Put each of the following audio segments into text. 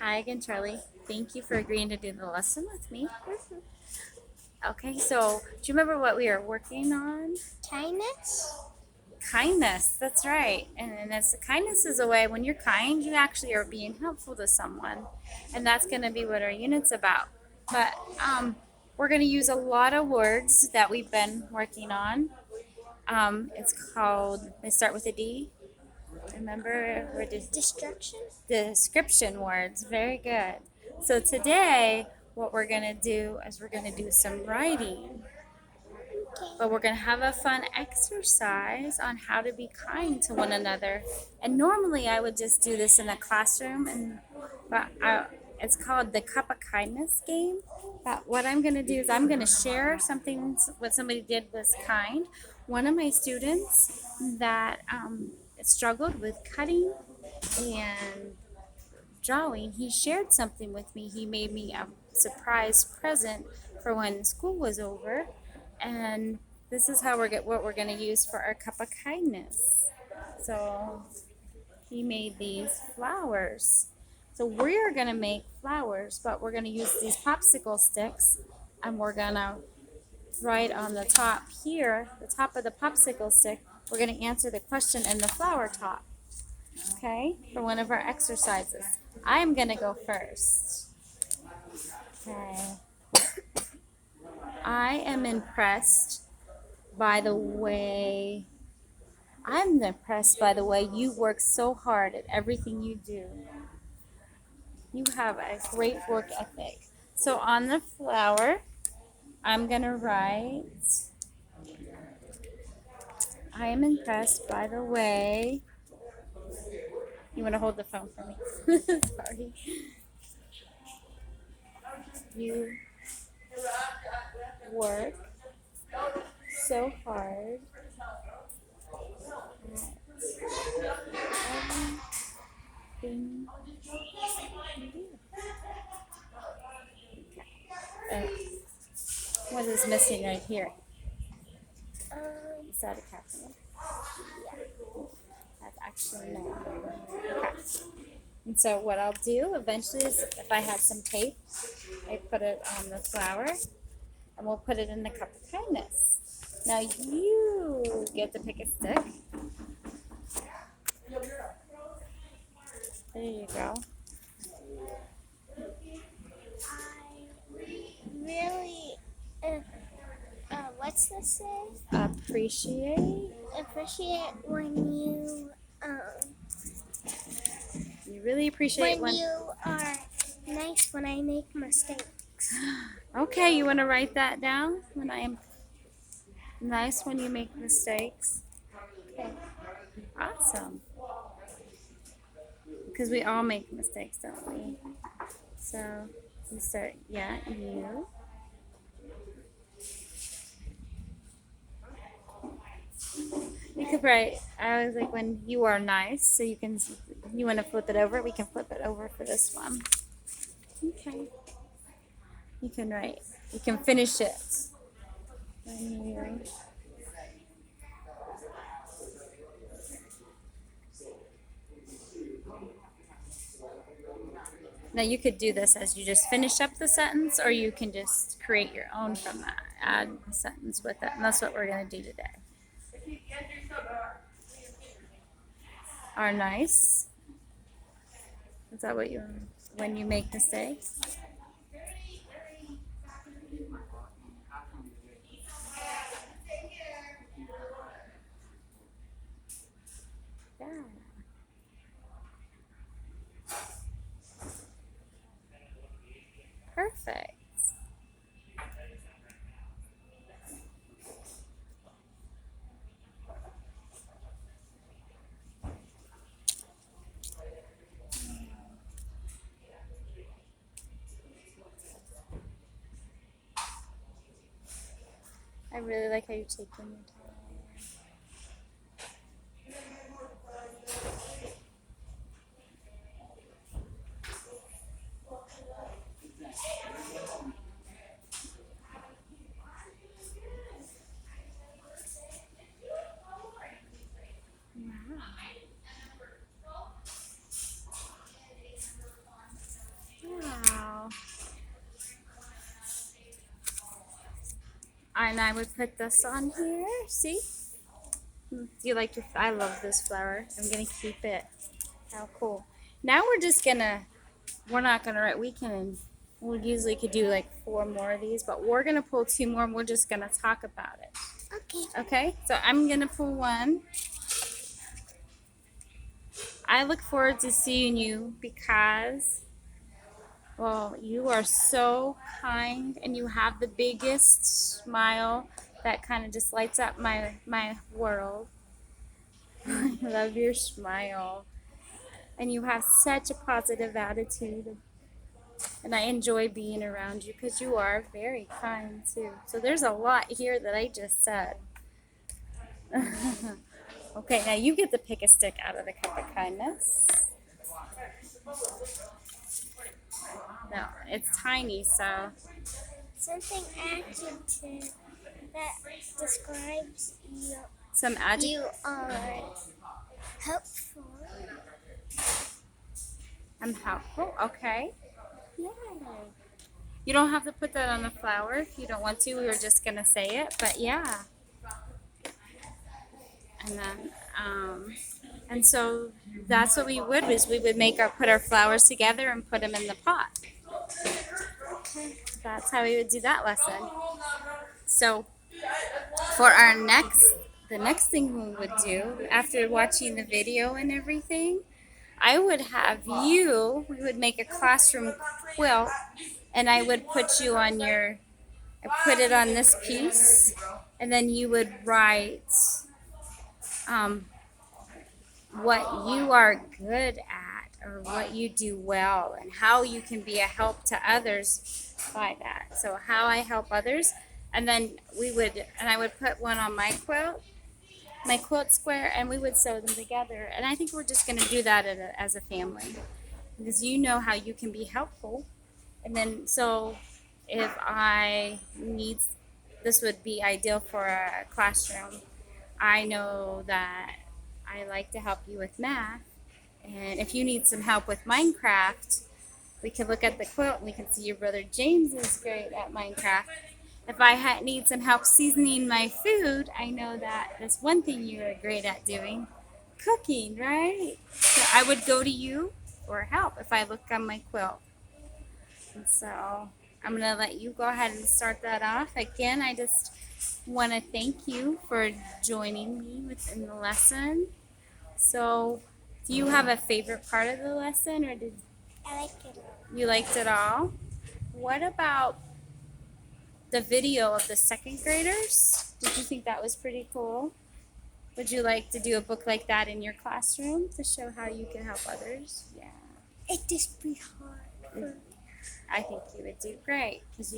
Hi again, Charlie. Thank you for agreeing to do the lesson with me. Okay, so do you remember what we are working on? Kindness? Kindness, that's right. And it's kindness is a way when you're kind, you actually are being helpful to someone. And that's going to be what our unit's about. But we're going to use a lot of words that we've been working on. It's called, they start with a D. Remember, we're just Destruction? description words. Very good. So today, what we're going to do is we're going to do some writing, Okay. but we're going to have a fun exercise on how to be kind to one another. And normally I would just do this in a classroom, it's called the Cup of Kindness game. But what I'm going to do is I'm going to share something, what somebody did was kind. One of my students that struggled with cutting and drawing, he shared something with me. He made me a surprise present for when school was over, and this is how what we're going to use for our cup of kindness. So he made these flowers. So we're going to make flowers, but we're going to use these popsicle sticks, and we're going to write on the top here, the top of the popsicle stick, we're going to answer the question in the flower top. Okay, for one of our exercises. I am going to go first. Okay. I am impressed by the way, I'm impressed by the way you work so hard at everything you do. You have a great work ethic. So on the flower, I'm going to write, I am impressed by the way, you want to hold the phone for me? Sorry. You work so hard everything you do. Uh, what is missing right here? Is that a capital? That's actually no. Okay. And so what I'll do eventually is if I have some tape, I put it on the flower and we'll put it in the cup of kindness. Now you get to pick a stick. There you go. I really, what's this say? Appreciate. Appreciate when You really appreciate when. you are nice when I make mistakes. Okay, you want to write that down? When I am nice when you make mistakes. Okay. Awesome. Because we all make mistakes, don't we? So you start, yeah, you. You could write, I was like, when you are nice, so you want to flip it over? We can flip it over for this one. Okay. You can write, you can finish it. When you, now you could do this as you just finish up the sentence, or you can just create your own from that. Add a sentence with it, and that's what we're going to do today. Are nice. Is that what you, when you make mistakes? Yeah. Perfect. I really like how you're taking your time. Wow. And I would put this on here. See? Do you like your? I love this flower. I'm gonna keep it. How cool. Now we're just gonna. We're not gonna write. We can. We usually could do like 4 more of these, but we're gonna pull 2 more, and we're just gonna talk about it. Okay. Okay? So I'm gonna pull one. I look forward to seeing you because, well, you are so kind and you have the biggest smile that kind of just lights up my world. I love your smile. And you have such a positive attitude. And I enjoy being around you because you are very kind too. So there's a lot here that I just said. Okay, now you get to pick a stick out of the cup of kindness. No, it's tiny, so Something adjective that describes you. some adjective. You are helpful. I'm helpful. Okay. Yeah. You don't have to put that on the flower if you don't want to. We were just gonna say it, but yeah. And then, and so that's what we would is we would put our flowers together and put them in the pot. Okay. That's how we would do that lesson. So for the next thing we would do after watching the video and everything, I would have we would make a classroom quilt, and I would put you on I put it on this piece, and then you would write what you are good at or what you do well and how you can be a help to others by that. So how I help others, and then I would put one on my quilt square, and we would sew them together. And I think we're just going to do that as a family because you know how you can be helpful. And then so if this would be ideal for a classroom. I know that I like to help you with math, and if you need some help with Minecraft, we can look at the quilt and we can see your brother James is great at Minecraft. If I need some help seasoning my food, I know that that's one thing you are great at doing, cooking, right? So I would go to you for help if I look on my quilt. And so I'm going to let you go ahead and start that off. Again, I just want to thank you for joining me within the lesson. So, do you have a favorite part of the lesson, or did I like it. you liked it all? What about the video of the 2nd graders? Did you think that was pretty cool? Would you like to do a book like that in your classroom to show how you can help others? Yeah. It just be hard. I think you would do great because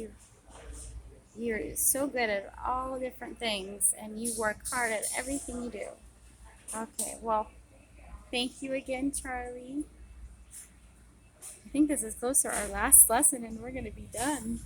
you're so good at all different things and you work hard at everything you do. Okay, well, thank you again, Charlie. I think this is close to our last lesson and we're going to be done.